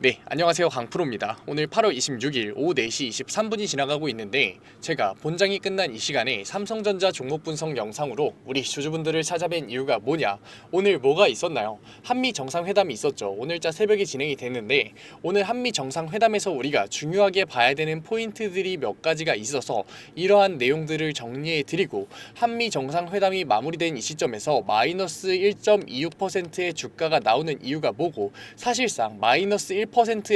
네, 안녕하세요. 강프로입니다. 오늘 8월 26일 오후 4시 23분이 지나가고 있는데 제가 본장이 끝난 이 시간에 삼성전자 종목 분석 영상으로 우리 주주분들을 찾아뵌 이유가 뭐냐, 오늘 뭐가 있었나요? 한미 정상회담이 있었죠. 오늘자 새벽에 진행이 됐는데 오늘 한미 정상회담에서 우리가 중요하게 봐야 되는 포인트들이 몇 가지가 있어서 이러한 내용들을 정리해 드리고, 한미 정상회담이 마무리된 이 시점에서 마이너스 1.26%의 주가가 나오는 이유가 뭐고, 사실상 마이너스 1%의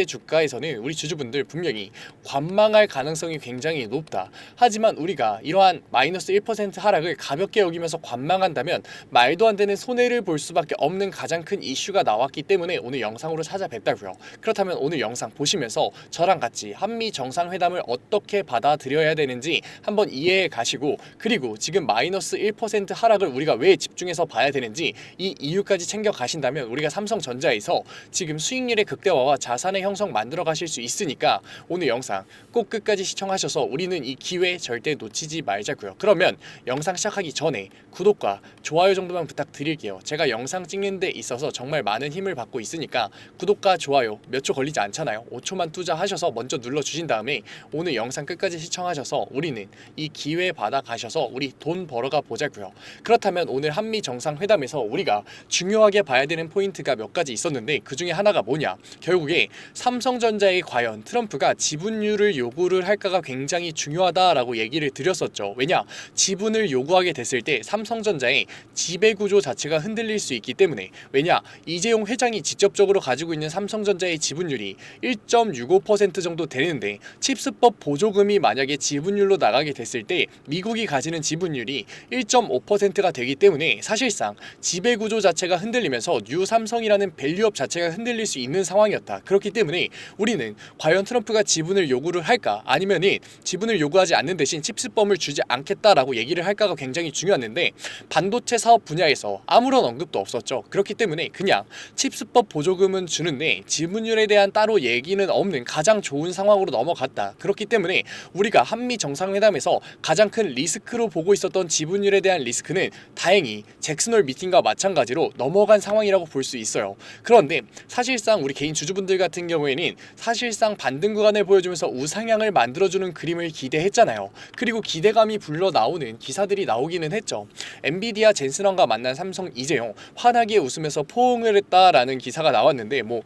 주가에서는 우리 주주분들 분명히 관망할 가능성이 굉장히 높다. 하지만 우리가 이러한 마이너스 1% 하락을 가볍게 여기면서 관망한다면 말도 안 되는 손해를 볼 수밖에 없는 가장 큰 이슈가 나왔기 때문에 오늘 영상으로 찾아뵙다고요. 그렇다면 오늘 영상 보시면서 저랑 같이 한미 정상회담을 어떻게 받아들여야 되는지 한번 이해해 가시고, 그리고 지금 마이너스 1% 하락을 우리가 왜 집중해서 봐야 되는지 이 이유까지 챙겨 가신다면 우리가 삼성전자에서 지금 수익률의 극대화와 자산의 형성 만들어 가실 수 있으니까 오늘 영상 꼭 끝까지 시청하셔서 우리는 이 기회 절대 놓치지 말자고요. 그러면 영상 시작하기 전에 구독과 좋아요 정도만 부탁드릴게요. 제가 영상 찍는 데 있어서 정말 많은 힘을 받고 있으니까 구독과 좋아요 몇 초 걸리지 않잖아요. 5초만 투자하셔서 먼저 눌러주신 다음에 오늘 영상 끝까지 시청하셔서 우리는 이 기회 받아 가셔서 우리 돈 벌어가 보자고요. 그렇다면 오늘 한미 정상회담에서 우리가 중요하게 봐야 되는 포인트가 몇 가지 있었는데 그 중에 하나가 뭐냐, 결국에 삼성전자에 과연 트럼프가 지분율을 요구를 할까가 굉장히 중요하다라고 얘기를 드렸었죠. 왜냐, 지분을 요구하게 됐을 때 삼성전자의 지배구조 자체가 흔들릴 수 있기 때문에. 왜냐, 이재용 회장이 직접적으로 가지고 있는 삼성전자의 지분율이 1.65% 정도 되는데 칩스법 보조금이 만약에 지분율로 나가게 됐을 때 미국이 가지는 지분율이 1.5%가 되기 때문에 사실상 지배구조 자체가 흔들리면서 뉴삼성이라는 밸류업 자체가 흔들릴 수 있는 상황이었다. 그렇기 때문에 우리는 과연 트럼프가 지분을 요구를 할까, 아니면은 지분을 요구하지 않는 대신 칩스법을 주지 않겠다라고 얘기를 할까가 굉장히 중요했는데 반도체 사업 분야에서 아무런 언급도 없었죠. 그렇기 때문에 그냥 칩스법 보조금은 주는데 지분율에 대한 따로 얘기는 없는 가장 좋은 상황으로 넘어갔다. 그렇기 때문에 우리가 한미 정상회담에서 가장 큰 리스크로 보고 있었던 지분율에 대한 리스크는 다행히 잭슨홀 미팅과 마찬가지로 넘어간 상황이라고 볼 수 있어요. 그런데 사실상 우리 개인 주주분들 같은 경우에는 사실상 반등 구간을 보여주면서 우상향을 만들어주는 그림을 기대했잖아요. 그리고 기대감이 불러 나오는 기사들이 나오기는 했죠. 엔비디아 젠슨왕과 만난 삼성 이재용 환하게 웃으면서 포옹을 했다라는 기사가 나왔는데 뭐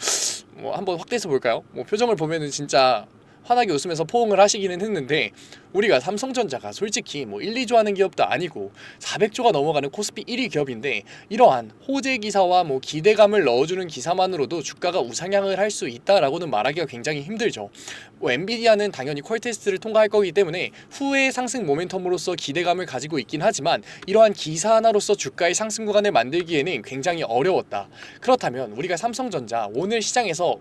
한번 확대해서 볼까요? 표정을 보면은 진짜 환하게 웃으면서 포옹을 하시기는 했는데, 우리가 삼성전자가 솔직히 1, 2조 하는 기업도 아니고 400조가 넘어가는 코스피 1위 기업인데 이러한 호재 기사와 기대감을 넣어주는 기사만으로도 주가가 우상향을 할 수 있다라고는 말하기가 굉장히 힘들죠. 엔비디아는 당연히 퀄 테스트를 통과할 거기 때문에 후의 상승 모멘텀으로서 기대감을 가지고 있긴 하지만 이러한 기사 하나로서 주가의 상승 구간을 만들기에는 굉장히 어려웠다. 그렇다면 우리가 삼성전자 오늘 시장에서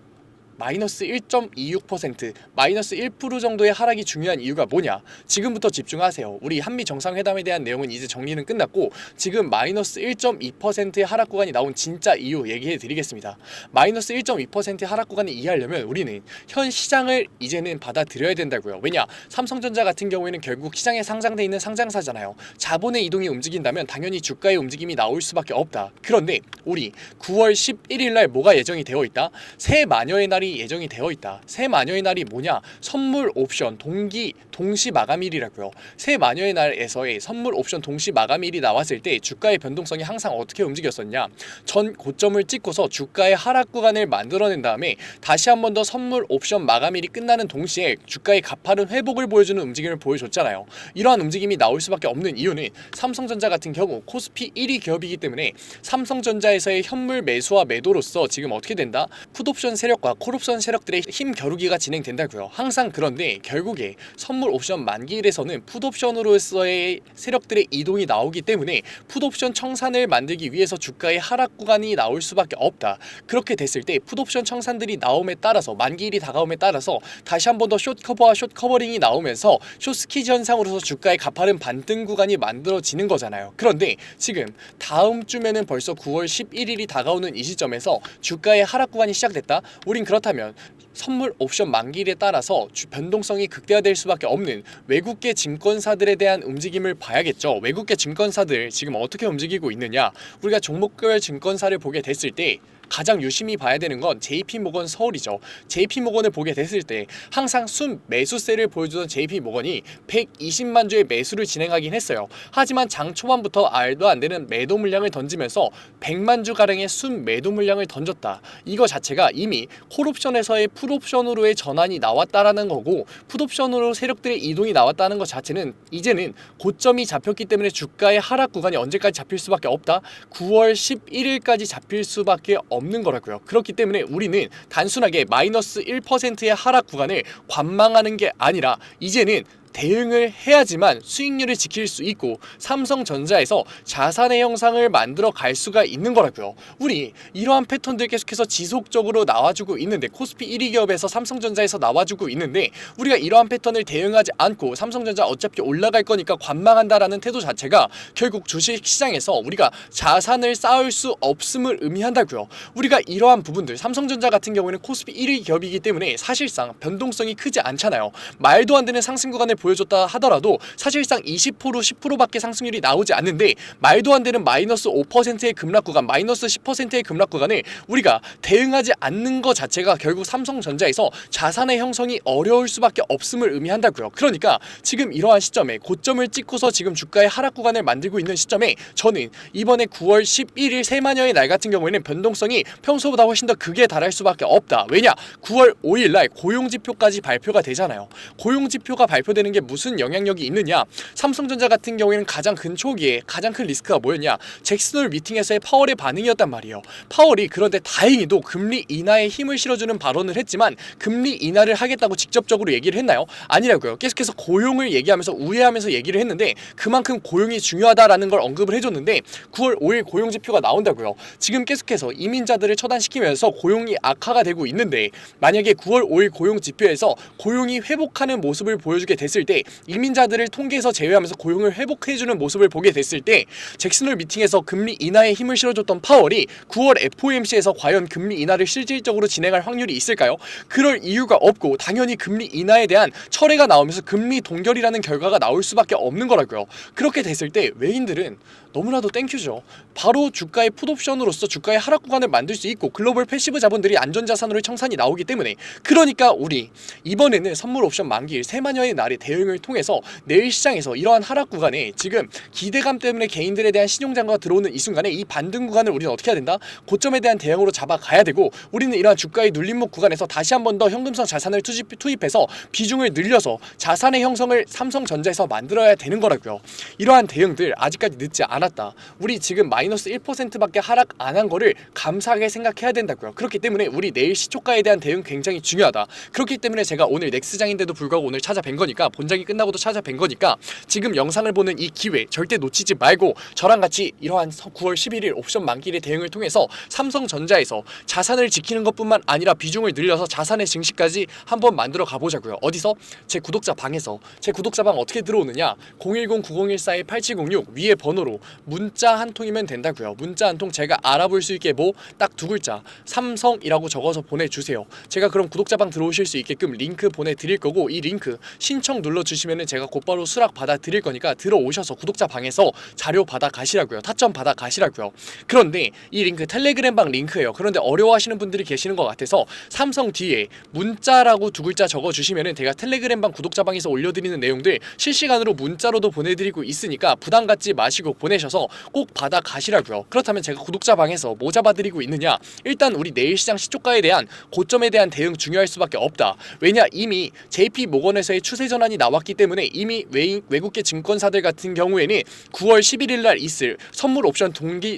마이너스 1.26%, 마이너스 1% 정도의 하락이 중요한 이유가 뭐냐? 지금부터 집중하세요. 우리 한미 정상회담에 대한 내용은 이제 정리는 끝났고 지금 마이너스 1.2%의 하락 구간이 나온 진짜 이유 얘기해 드리겠습니다. 마이너스 1.2%의 하락 구간을 이해하려면 우리는 현 시장을 이제는 받아들여야 된다고요. 왜냐? 삼성전자 같은 경우에는 결국 시장에 상장돼 있는 상장사잖아요. 자본의 이동이 움직인다면 당연히 주가의 움직임이 나올 수밖에 없다. 그런데 우리 9월 11일 날 뭐가 예정이 되어 있다? 새 마녀의 날이 예정이 되어 있다. 새 마녀의 날이 뭐냐? 선물 옵션 동시 마감일이라고요. 새 마녀의 날에서의 선물 옵션 동시 마감일이 나왔을 때 주가의 변동성이 항상 어떻게 움직였었냐? 전 고점을 찍고서 주가의 하락 구간을 만들어낸 다음에 다시 한 번 더 선물 옵션 마감일이 끝나는 동시에 주가의 가파른 회복을 보여주는 움직임을 보여줬잖아요. 이러한 움직임이 나올 수밖에 없는 이유는 삼성전자 같은 경우 코스피 1위 기업이기 때문에 삼성전자에서의 현물 매수와 매도로서 지금 어떻게 된다? 풋옵션 세력과 콜옵션 세력들의 힘 겨루기가 진행된다고요. 항상. 그런데 결국에 선물 옵션 만기일에서는 풋옵션으로서의 세력들의 이동이 나오기 때문에 풋옵션 청산을 만들기 위해서 주가의 하락 구간이 나올 수밖에 없다. 그렇게 됐을 때 풋옵션 청산들이 나옴에 따라서 만기일이 다가옴에 따라서 다시 한 번 더 숏커버와 숏커버링이 나오면서 숏스키즈 현상으로서 주가의 가파른 반등 구간이 만들어지는 거잖아요. 그런데 지금 다음 주면은 벌써 9월 11일이 다가오는 이 시점에서 주가의 하락 구간이 시작됐다? 우린 그렇다면 선물 옵션 만기일에 따라서 변동성이 극대화될 수밖에 없는 외국계 증권사들에 대한 움직임을 봐야겠죠. 외국계 증권사들 지금 어떻게 움직이고 있느냐? 우리가 종목별 증권사를 보게 됐을 때 가장 유심히 봐야 되는 건 JP모건 서울이죠. JP모건을 보게 됐을 때 항상 순 매수세를 보여주던 JP모건이 120만 주의 매수를 진행하긴 했어요. 하지만 장 초반부터 말도 안 되는 매도 물량을 던지면서 100만 주 가량의 순 매도 물량을 던졌다. 이거 자체가 이미 콜옵션에서의 풋옵션으로의 전환이 나왔다라는 거고, 풋옵션으로 세력들의 이동이 나왔다는 것 자체는 이제는 고점이 잡혔기 때문에 주가의 하락 구간이 언제까지 잡힐 수밖에 없다. 9월 11일까지 잡힐 수밖에 없는 거라고요. 그렇기 때문에 우리는 단순하게 마이너스 1%의 하락 구간을 관망하는 게 아니라 이제는 대응을 해야지만 수익률을 지킬 수 있고 삼성전자에서 자산의 형상을 만들어 갈 수가 있는 거라고요. 우리 이러한 패턴들 계속해서 지속적으로 나와주고 있는데, 코스피 1위 기업에서 삼성전자에서 나와주고 있는데, 우리가 이러한 패턴을 대응하지 않고 삼성전자 어차피 올라갈 거니까 관망한다라는 태도 자체가 결국 주식시장에서 우리가 자산을 쌓을 수 없음을 의미한다고요. 우리가 이러한 부분들, 삼성전자 같은 경우에는 코스피 1위 기업이기 때문에 사실상 변동성이 크지 않잖아요. 말도 안 되는 상승 구간을 보여줬다 하더라도 사실상 20% 10%밖에 상승률이 나오지 않는데, 말도 안 되는 마이너스 5%의 급락 구간, 마이너스 10%의 급락 구간을 우리가 대응하지 않는 것 자체가 결국 삼성전자에서 자산의 형성이 어려울 수밖에 없음을 의미한다고요. 그러니까 지금 이러한 시점에 고점을 찍고서 지금 주가의 하락 구간을 만들고 있는 시점에 저는 이번에 9월 11일 세마녀의 날 같은 경우에는 변동성이 평소보다 훨씬 더 극에 달할 수밖에 없다. 왜냐? 9월 5일 날 고용지표까지 발표가 되잖아요. 고용지표가 발표되는 게 무슨 영향력이 있느냐? 삼성전자 같은 경우에는 가장 근초기에 가장 큰 리스크가 뭐였냐? 잭슨홀 미팅에서의 파월의 반응이었단 말이에요. 파월이 그런데 다행히도 금리 인하에 힘을 실어주는 발언을 했지만 금리 인하를 하겠다고 직접적으로 얘기를 했나요? 아니라고요. 계속해서 고용을 얘기하면서 우회하면서 얘기를 했는데 그만큼 고용이 중요하다라는 걸 언급을 해줬는데 9월 5일 고용지표가 나온다고요. 지금 계속해서 이민자들을 처단시키면서 고용이 악화가 되고 있는데, 만약에 9월 5일 고용지표에서 고용이 회복하는 모습을 보여주게 됐을 때, 이민자들을 통계에서 제외하면서 고용을 회복해주는 모습을 보게 됐을 때, 잭슨홀 미팅에서 금리 인하에 힘을 실어줬던 파월이 9월 FOMC에서 과연 금리 인하를 실질적으로 진행할 확률이 있을까요? 그럴 이유가 없고 당연히 금리 인하에 대한 철회가 나오면서 금리 동결이라는 결과가 나올 수밖에 없는 거라고요. 그렇게 됐을 때 외인들은 너무나도 땡큐죠. 바로 주가의 풋옵션으로서 주가의 하락 구간을 만들 수 있고 글로벌 패시브 자본들이 안전자산으로 청산이 나오기 때문에, 그러니까 우리 이번에는 선물 옵션 만기일 세마녀의 날의 대응을 통해서 내일 시장에서 이러한 하락 구간에 지금 기대감 때문에 개인들에 대한 신용장과가 들어오는 이 순간에 이 반등 구간을 우리는 어떻게 해야 된다? 고점에 대한 대응으로 잡아가야 되고, 우리는 이러한 주가의 눌림목 구간에서 다시 한 번 더 현금성 자산을 투입해서 비중을 늘려서 자산의 형성을 삼성전자에서 만들어야 되는 거라고요. 이러한 대응들 아직까지 늦지 않았다. 우리 지금 마이너스 1%밖에 하락 안 한 거를 감사하게 생각해야 된다고요. 그렇기 때문에 우리 내일 시초가에 대한 대응 굉장히 중요하다. 그렇기 때문에 제가 오늘 넥스장인데도 불구하고 오늘 찾아뵌 거니까, 본장이 끝나고도 찾아뵌 거니까 지금 영상을 보는 이 기회 절대 놓치지 말고 저랑 같이 이러한 9월 11일 옵션 만기일의 대응을 통해서 삼성전자에서 자산을 지키는 것뿐만 아니라 비중을 늘려서 자산의 증시까지 한번 만들어 가보자고요. 어디서? 제 구독자 방에서. 제 구독자 방 어떻게 들어오느냐? 010-9014-8706 위에 번호로 문자 한 통이면 된다고요. 문자 한 통 제가 알아볼 수 있게 뭐 딱 두 글자 삼성이라고 적어서 보내주세요. 제가 그럼 구독자 방 들어오실 수 있게끔 링크 보내드릴 거고, 이 링크 신청 눌러주시면은 제가 곧바로 수락 받아 드릴 거니까 들어오셔서 구독자 방에서 자료 받아 가시라고요. 타점 받아 가시라고요. 그런데 이 링크 텔레그램 방 링크예요. 그런데 어려워하시는 분들이 계시는 것 같아서 삼성 뒤에 문자라고 두 글자 적어주시면은 제가 텔레그램 방 구독자 방에서 올려드리는 내용들 실시간으로 문자로도 보내드리고 있으니까 부담 갖지 마시고 보내셔서 꼭 받아 가시라고요. 그렇다면 제가 구독자 방에서 뭐 잡아드리고 있느냐? 일단 우리 내일 시장 시초가에 대한 고점에 대한 대응 중요할 수밖에 없다. 왜냐? 이미 JP모건에서의 추세 전환이 나왔기 때문에 이미 외국계 증권사들 같은 경우에는 9월 11일 날 있을 선물 옵션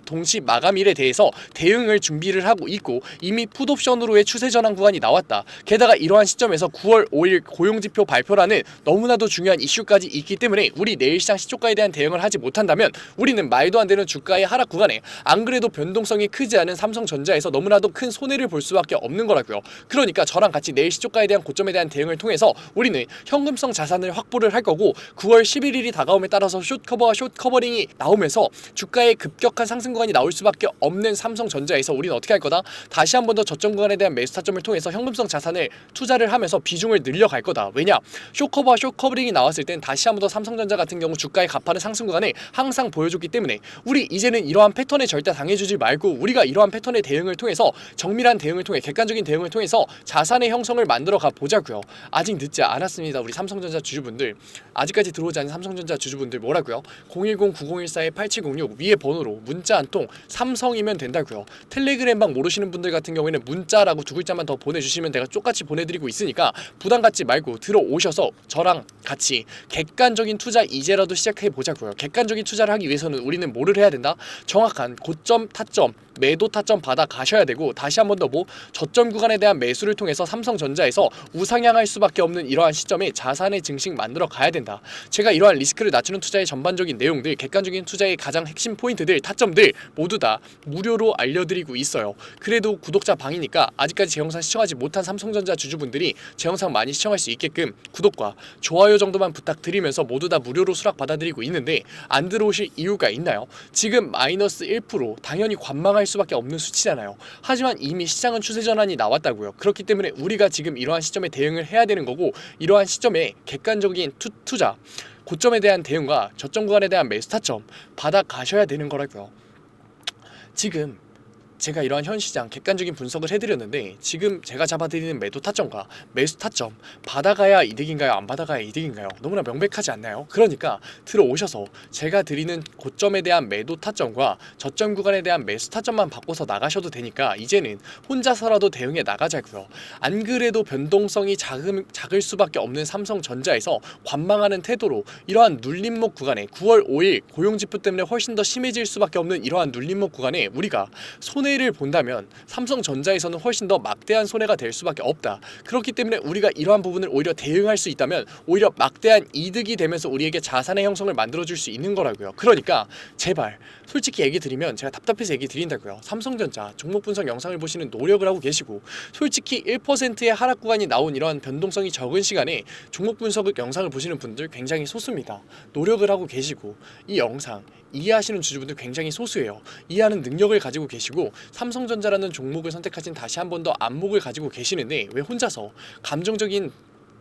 동시 마감일에 대해서 대응을 준비를 하고 있고, 이미 풋옵션으로의 추세 전환 구간이 나왔다. 게다가 이러한 시점에서 9월 5일 고용지표 발표라는 너무나도 중요한 이슈까지 있기 때문에 우리 내일 시장 시초가에 대한 대응을 하지 못한다면 우리는 말도 안 되는 주가의 하락 구간에 안 그래도 변동성이 크지 않은 삼성전자에서 너무나도 큰 손해를 볼 수밖에 없는 거라고요. 그러니까 저랑 같이 내일 시초가에 대한 고점에 대한 대응을 통해서 우리는 현금성 자산 자산을 확보를 할 거고 9월 11일이 다가옴에 따라서 숏커버와 숏커버링이 나오면서 주가의 급격한 상승 구간이 나올 수밖에 없는 삼성전자에서 우리는 어떻게 할 거다? 다시 한 번 더 저점 구간에 대한 매수 타점을 통해서 현금성 자산을 투자를 하면서 비중을 늘려갈 거다. 왜냐? 숏커버와 숏커버링이 나왔을 땐 다시 한 번 더 삼성전자 같은 경우 주가의 가파른 상승 구간을 항상 보여줬기 때문에 우리 이제는 이러한 패턴에 절대 당해주지 말고 우리가 이러한 패턴의 대응을 통해서 정밀한 대응을 통해 객관적인 대응을 통해서 자산의 형성을 만들어 가 보자고요. 아직 늦지 않았습니다. 우리 삼성전자 주주분들, 아직까지 들어오지 않은 삼성전자 주주분들 뭐라고요? 010-9014-8706 위에 번호로 문자 한 통 삼성이면 된다고요. 텔레그램방 모르시는 분들 같은 경우에는 문자라고 두 글자만 더 보내주시면 내가 똑같이 보내드리고 있으니까 부담 갖지 말고 들어오셔서 저랑 같이 객관적인 투자 이제라도 시작해 보자고요. 객관적인 투자를 하기 위해서는 우리는 뭐를 해야 된다? 정확한 고점 타점 매도 타점 받아 가셔야 되고 다시 한 번 더 저점 구간에 대한 매수를 통해서 삼성전자에서 우상향할 수밖에 없는 이러한 시점에 자산의 증식 만들어 가야 된다. 제가 이러한 리스크를 낮추는 투자의 전반적인 내용들, 객관적인 투자의 가장 핵심 포인트들, 타점들 모두 다 무료로 알려드리고 있어요. 그래도 구독자 방이니까 아직까지 제 영상 시청하지 못한 삼성전자 주주분들이 제 영상 많이 시청할 수 있게끔 구독과 좋아요 정도만 부탁드리면서 모두 다 무료로 수락 받아드리고 있는데 안 들어오실 이유가 있나요? 지금 마이너스 1% 당연히 관망할 수밖에 없는 수치잖아요. 하지만 이미 시장은 추세 전환이 나왔다고요. 그렇기 때문에 우리가 지금 이러한 시점에 대응을 해야 되는 거고 이러한 시점에 객관적인 투자 고점에 대한 대응과 저점 구간에 대한 매수 타점 받아 가셔야 되는 거라고요. 지금 제가 이러한 현 시장 객관적인 분석을 해드렸는데 지금 제가 잡아드리는 매도 타점과 매수 타점 받아가야 이득인가요? 안 받아가야 이득인가요? 너무나 명백하지 않나요? 그러니까 들어오셔서 제가 드리는 고점에 대한 매도 타점과 저점 구간에 대한 매수 타점만 바꿔서 나가셔도 되니까 이제는 혼자서라도 대응해 나가자고요. 안 그래도 변동성이 작을 수밖에 없는 삼성전자에서 관망하는 태도로 이러한 눌림목 구간에 9월 5일 고용지표 때문에 훨씬 더 심해질 수밖에 없는 이러한 눌림목 구간에 우리가 손해를 본다면 삼성전자에서는 훨씬 더 막대한 손해가 될 수밖에 없다. 그렇기 때문에 우리가 이러한 부분을 오히려 대응할 수 있다면 오히려 막대한 이득이 되면서 우리에게 자산의 형성을 만들어줄 수 있는 거라고요. 그러니까 제발 솔직히 얘기 드리면 제가 답답해서 얘기 드린다고요. 삼성전자 종목 분석 영상을 보시는 노력을 하고 계시고 솔직히 1%의 하락 구간이 나온 이러한 변동성이 적은 시간에 종목 분석 영상을 보시는 분들 굉장히 소수입니다. 노력을 하고 계시고 이 영상 이해하시는 주주분들 굉장히 소수예요. 이해하는 능력을 가지고 계시고 삼성전자라는 종목을 선택하신 다시 한 번 더 안목을 가지고 계시는데 왜 혼자서 감정적인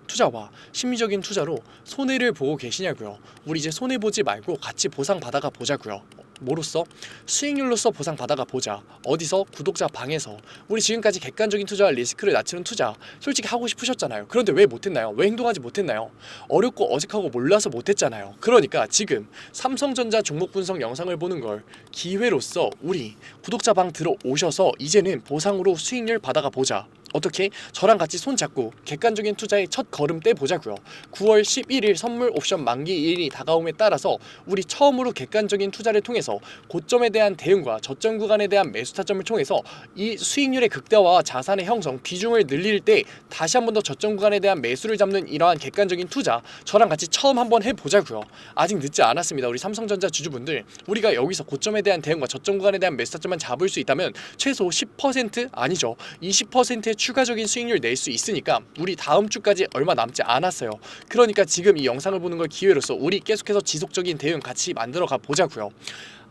투자와 심리적인 투자로 손해를 보고 계시냐고요. 우리 이제 손해 보지 말고 같이 보상 받아가 보자고요. 뭐로써? 수익률로서 보상 받아가 보자. 어디서? 구독자 방에서. 우리 지금까지 객관적인 투자와 리스크를 낮추는 투자 솔직히 하고 싶으셨잖아요. 그런데 왜 못했나요? 왜 행동하지 못했나요? 어렵고 어색하고 몰라서 못했잖아요. 그러니까 지금 삼성전자 종목 분석 영상을 보는 걸 기회로서 우리 구독자 방 들어오셔서 이제는 보상으로 수익률 받아가 보자. 어떻게? 저랑 같이 손잡고 객관적인 투자의 첫 걸음 떼보자고요. 9월 11일 선물 옵션 만기일이 다가옴에 따라서 우리 처음으로 객관적인 투자를 통해서 고점에 대한 대응과 저점 구간에 대한 매수 타점을 통해서 이 수익률의 극대화와 자산의 형성, 비중을 늘릴 때 다시 한 번 더 저점 구간에 대한 매수를 잡는 이러한 객관적인 투자 저랑 같이 처음 한번 해보자고요. 아직 늦지 않았습니다. 우리 삼성전자 주주분들 우리가 여기서 고점에 대한 대응과 저점 구간에 대한 매수 타점만 잡을 수 있다면 최소 10% 아니죠. 20%의 추가적인 수익률 낼 수 있으니까 우리 다음 주까지 얼마 남지 않았어요. 그러니까 지금 이 영상을 보는 걸 기회로서 우리 계속해서 지속적인 대응 같이 만들어 가 보자고요.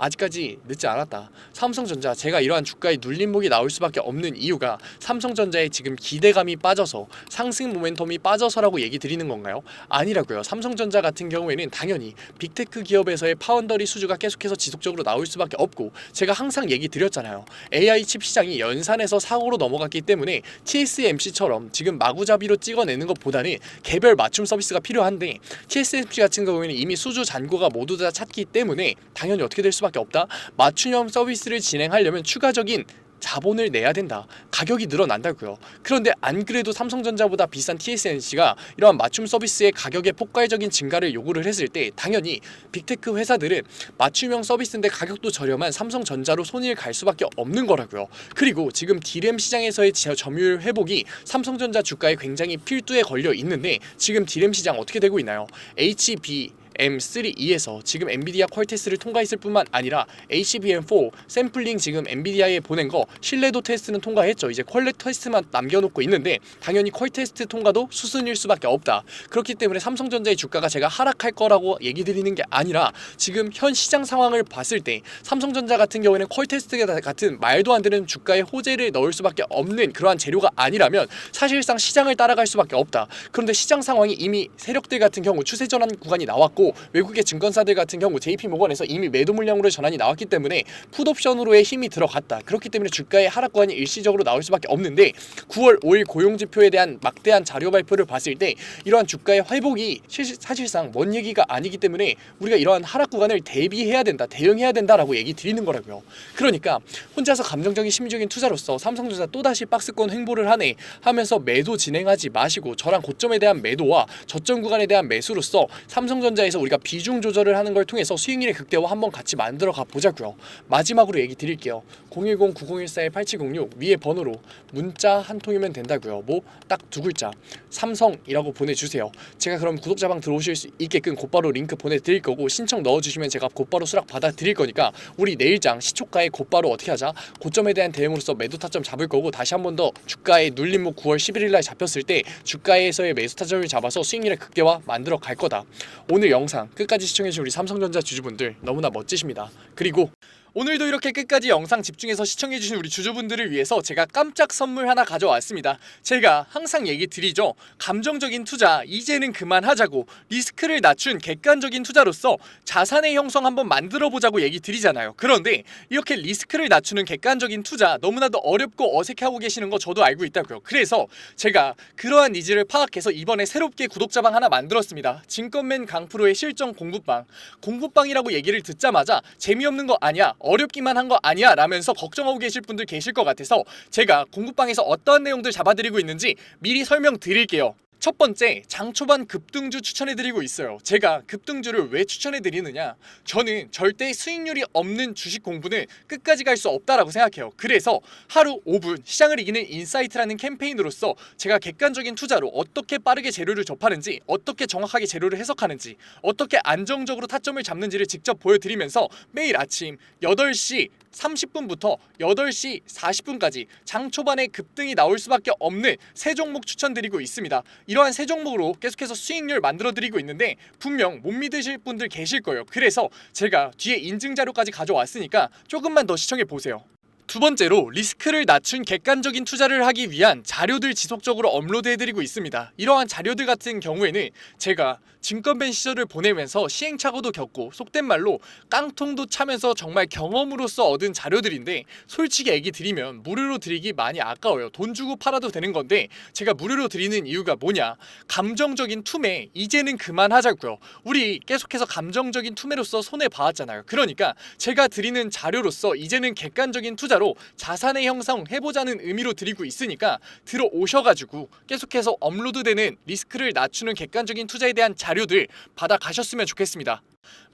아직까지 늦지 않았다. 삼성전자 제가 이러한 주가의 눌림목이 나올 수밖에 없는 이유가 삼성전자의 지금 기대감이 빠져서 상승 모멘텀이 빠져서라고 얘기 드리는 건가요? 아니라고요. 삼성전자 같은 경우에는 당연히 빅테크 기업에서의 파운더리 수주가 계속해서 지속적으로 나올 수밖에 없고 제가 항상 얘기 드렸잖아요. AI 칩 시장이 연산에서 사고로 넘어갔기 때문에 TSMC처럼 지금 마구잡이로 찍어내는 것보다는 개별 맞춤 서비스가 필요한데 TSMC 같은 경우에는 이미 수주 잔고가 모두 다 찼기 때문에 당연히 어떻게 될 수밖에 없다. 맞춤형 서비스를 진행하려면 추가적인 자본을 내야 된다. 가격이 늘어난다고요. 그런데 안 그래도 삼성전자보다 비싼 TSMC가 이러한 맞춤 서비스의 가격의 폭발적인 증가를 요구를 했을 때 당연히 빅테크 회사들은 맞춤형 서비스인데 가격도 저렴한 삼성전자로 손을 갈 수밖에 없는 거라고요. 그리고 지금 D램 시장에서의 점유율 회복이 삼성전자 주가에 굉장히 필두에 걸려 있는데 지금 D램 시장 어떻게 되고 있나요? HB M3E에서 지금 엔비디아 퀄 테스트를 통과했을 뿐만 아니라 HBM4 샘플링 지금 엔비디아에 보낸 거 신뢰도 테스트는 통과했죠. 이제 퀄 테스트만 남겨놓고 있는데 당연히 퀄 테스트 통과도 수순일 수밖에 없다. 그렇기 때문에 삼성전자의 주가가 제가 하락할 거라고 얘기 드리는 게 아니라 지금 현 시장 상황을 봤을 때 삼성전자 같은 경우에는 퀄 테스트 같은 말도 안 되는 주가에 호재를 넣을 수밖에 없는 그러한 재료가 아니라면 사실상 시장을 따라갈 수밖에 없다. 그런데 시장 상황이 이미 세력들 같은 경우 추세 전환 구간이 나왔고 외국의 증권사들 같은 경우 JP모건에서 이미 매도 물량으로 전환이 나왔기 때문에 풋옵션으로의 힘이 들어갔다. 그렇기 때문에 주가의 하락 구간이 일시적으로 나올 수밖에 없는데 9월 5일 고용지표에 대한 막대한 자료 발표를 봤을 때 이러한 주가의 회복이 사실상 먼 얘기가 아니기 때문에 우리가 이러한 하락 구간을 대비해야 된다, 대응해야 된다라고 얘기 드리는 거라고요. 그러니까 혼자서 감정적인 심리적인 투자로서 삼성전자 또다시 박스권 횡보를 하네 하면서 매도 진행하지 마시고 저랑 고점에 대한 매도와 저점 구간에 대한 매수로서 삼성전자에서 우리가 비중 조절을 하는 걸 통해서 수익률의 극대화 한번 같이 만들어 가 보자고요. 마지막으로 얘기 드릴게요. 010-9014-8706 위에 번호로 문자 한 통이면 된다고요. 뭐 딱 두 글자 삼성이라고 보내주세요. 제가 그럼 구독자방 들어오실 수 있게끔 곧바로 링크 보내드릴 거고 신청 넣어주시면 제가 곧바로 수락 받아드릴 거니까 우리 내일장 시초가에 곧바로 어떻게 하자, 고점에 대한 대응으로서 매도 타점 잡을 거고 다시 한 번 더 주가의 눌림목 9월 11일 날 잡혔을 때 주가에서의 매수 타점을 잡아서 수익률의 극대화 만들어 갈 거다. 오늘 영상 끝까지 시청해주신 우리 삼성전자 주주분들 너무나 멋지십니다. 그리고 오늘도 이렇게 끝까지 영상 집중해서 시청해주신 우리 주주분들을 위해서 제가 깜짝 선물 하나 가져왔습니다. 제가 항상 얘기 드리죠. 감정적인 투자 이제는 그만하자고, 리스크를 낮춘 객관적인 투자로서 자산의 형성 한번 만들어보자고 얘기 드리잖아요. 그런데 이렇게 리스크를 낮추는 객관적인 투자 너무나도 어렵고 어색해하고 계시는 거 저도 알고 있다고요. 그래서 제가 그러한 니즈를 파악해서 이번에 새롭게 구독자방 하나 만들었습니다. 증권맨 강프로의 실전 공부방. 공부방이라고 얘기를 듣자마자 재미없는 거 아니야, 어렵기만 한 거 아니야 라면서 걱정하고 계실 분들 계실 것 같아서 제가 공부방에서 어떠한 내용들 잡아드리고 있는지 미리 설명드릴게요. 첫 번째, 장 초반 급등주 추천해드리고 있어요. 제가 급등주를 왜 추천해드리느냐, 저는 절대 수익률이 없는 주식 공부는 끝까지 갈 수 없다라고 생각해요. 그래서 하루 5분 시장을 이기는 인사이트라는 캠페인으로서 제가 객관적인 투자로 어떻게 빠르게 재료를 접하는지, 어떻게 정확하게 재료를 해석하는지, 어떻게 안정적으로 타점을 잡는지를 직접 보여드리면서 매일 아침 8시 30분부터 8시 40분까지 장 초반에 급등이 나올 수밖에 없는 세 종목 추천드리고 있습니다. 이러한 세 종목으로 계속해서 수익률 만들어드리고 있는데 분명 못 믿으실 분들 계실 거예요. 그래서 제가 뒤에 인증 자료까지 가져왔으니까 조금만 더 시청해보세요. 두 번째로, 리스크를 낮춘 객관적인 투자를 하기 위한 자료들 지속적으로 업로드해드리고 있습니다. 이러한 자료들 같은 경우에는 제가 증권밴 시절을 보내면서 시행착오도 겪고 속된 말로 깡통도 차면서 정말 경험으로서 얻은 자료들인데 솔직히 얘기 드리면 무료로 드리기 많이 아까워요. 돈 주고 팔아도 되는 건데 제가 무료로 드리는 이유가 뭐냐, 감정적인 투매 이제는 그만하자고요. 우리 계속해서 감정적인 투매로서 손해봐왔잖아요. 그러니까 제가 드리는 자료로서 이제는 객관적인 투자로 자산의 형성 해보자는 의미로 드리고 있으니까 들어오셔가지고 계속해서 업로드되는 리스크를 낮추는 객관적인 투자에 대한 자료들 받아가셨으면 좋겠습니다.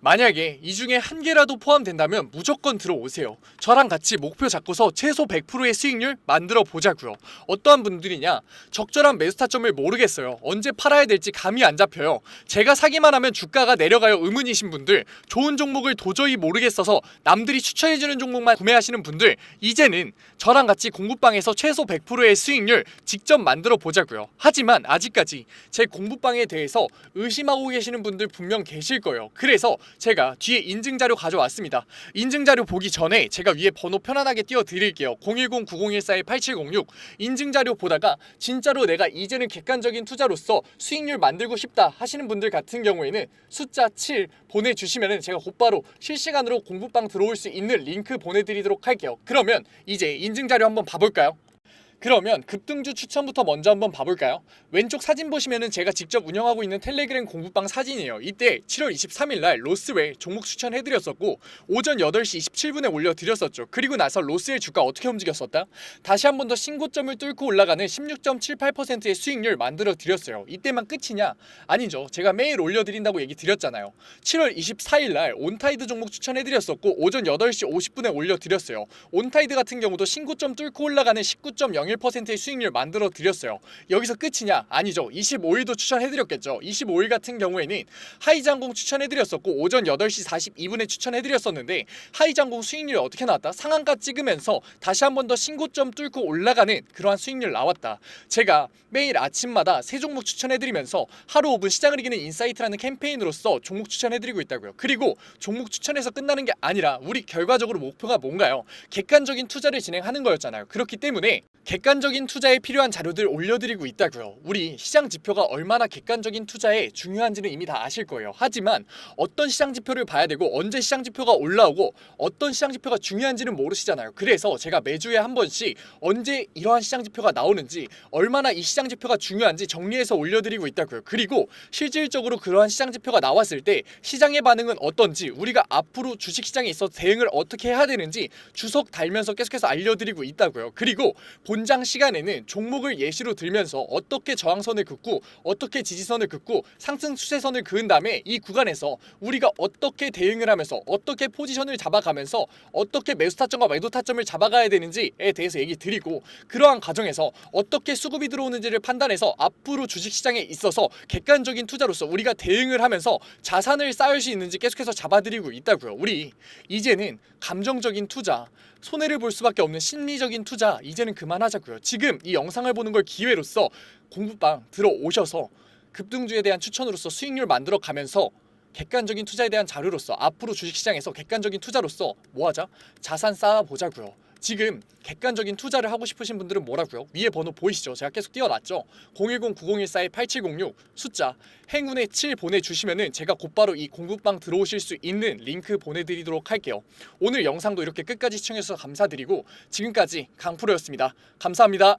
만약에 이 중에 한 개라도 포함된다면 무조건 들어오세요. 저랑 같이 목표 잡고서 최소 100%의 수익률 만들어 보자고요. 어떠한 분들이냐, 적절한 매수 타점을 모르겠어요. 언제 팔아야 될지 감이 안 잡혀요. 제가 사기만 하면 주가가 내려가요 의문이신 분들, 좋은 종목을 도저히 모르겠어서 남들이 추천해주는 종목만 구매하시는 분들, 이제는 저랑 같이 공부방에서 최소 100%의 수익률 직접 만들어 보자고요. 하지만 아직까지 제 공부방에 대해서 의심하고 계시는 분들 분명 계실 거예요. 그래서 제가 뒤에 인증자료 가져왔습니다. 인증자료 보기 전에 제가 위에 번호 편안하게 띄워드릴게요. 010-9014-8706 인증자료 보다가 진짜로 내가 이제는 객관적인 투자로서 수익률 만들고 싶다 하시는 분들 같은 경우에는 숫자 7 보내주시면 제가 곧바로 실시간으로 공부방 들어올 수 있는 링크 보내드리도록 할게요. 그러면 이제 인증자료 한번 봐볼까요? 그러면 급등주 추천부터 먼저 한번 봐볼까요? 왼쪽 사진 보시면은 제가 직접 운영하고 있는 텔레그램 공부방 사진이에요. 이때 7월 23일날 로스웰 종목 추천해드렸었고 오전 8시 27분에 올려드렸었죠. 그리고 나서 로스웰 주가 어떻게 움직였었다? 다시 한 번 더 신고점을 뚫고 올라가는 16.78%의 수익률 만들어드렸어요. 이때만 끝이냐? 아니죠. 제가 매일 올려드린다고 얘기 드렸잖아요. 7월 24일날 온타이드 종목 추천해드렸었고 오전 8시 50분에 올려드렸어요. 온타이드 같은 경우도 신고점 뚫고 올라가는 19.0 0.01%의 수익률 만들어 드렸어요. 여기서 끝이냐? 아니죠. 25일도 추천해드렸겠죠. 25일 같은 경우에는 하이장공 추천해드렸었고 오전 8시 42분에 추천해드렸었는데 하이장공 수익률이 어떻게 나왔다? 상한가 찍으면서 다시 한 번 더 신고점 뚫고 올라가는 그러한 수익률 나왔다. 제가 매일 아침마다 세 종목 추천해드리면서 하루 5분 시장을 이기는 인사이트라는 캠페인으로서 종목 추천해드리고 있다고요. 그리고 종목 추천해서 끝나는 게 아니라 우리 결과적으로 목표가 뭔가요? 객관적인 투자를 진행하는 거였잖아요. 그렇기 때문에 객관적인 투자에 필요한 자료들 올려드리고 있다고요. 우리 시장 지표가 얼마나 객관적인 투자에 중요한지는 이미 다 아실 거예요. 하지만 어떤 시장 지표를 봐야 되고 언제 시장 지표가 올라오고 어떤 시장 지표가 중요한지는 모르시잖아요. 그래서 제가 매주에 한 번씩 언제 이러한 시장 지표가 나오는지 얼마나 이 시장 지표가 중요한지 정리해서 올려드리고 있다고요. 그리고 실질적으로 그러한 시장 지표가 나왔을 때 시장의 반응은 어떤지 우리가 앞으로 주식시장에 있어서 대응을 어떻게 해야 되는지 주석 달면서 계속해서 알려드리고 있다고요. 그리고 본장 시간에는 종목을 예시로 들면서 어떻게 저항선을 긋고 어떻게 지지선을 긋고 상승 추세선을 그은 다음에 이 구간에서 우리가 어떻게 대응을 하면서 어떻게 포지션을 잡아가면서 어떻게 매수 타점과 매도 타점을 잡아가야 되는지에 대해서 얘기 드리고 그러한 과정에서 어떻게 수급이 들어오는지를 판단해서 앞으로 주식시장에 있어서 객관적인 투자로서 우리가 대응을 하면서 자산을 쌓을 수 있는지 계속해서 잡아드리고 있다고요. 우리 이제는 감정적인 투자, 손해를 볼 수밖에 없는 심리적인 투자 이제는 그만하자고요. 지금 이 영상을 보는 걸 기회로서 공부방 들어오셔서 급등주에 대한 추천으로서 수익률 만들어 가면서 객관적인 투자에 대한 자료로서 앞으로 주식시장에서 객관적인 투자로서 뭐하자? 자산 쌓아보자고요. 지금 객관적인 투자를 하고 싶으신 분들은 뭐라고요? 위에 번호 보이시죠? 제가 계속 띄워놨죠? 010-9014-8706 숫자 행운의 7 보내주시면은 제가 곧바로 이 공부방 들어오실 수 있는 링크 보내드리도록 할게요. 오늘 영상도 이렇게 끝까지 시청해주셔서 감사드리고 지금까지 강프로였습니다. 감사합니다.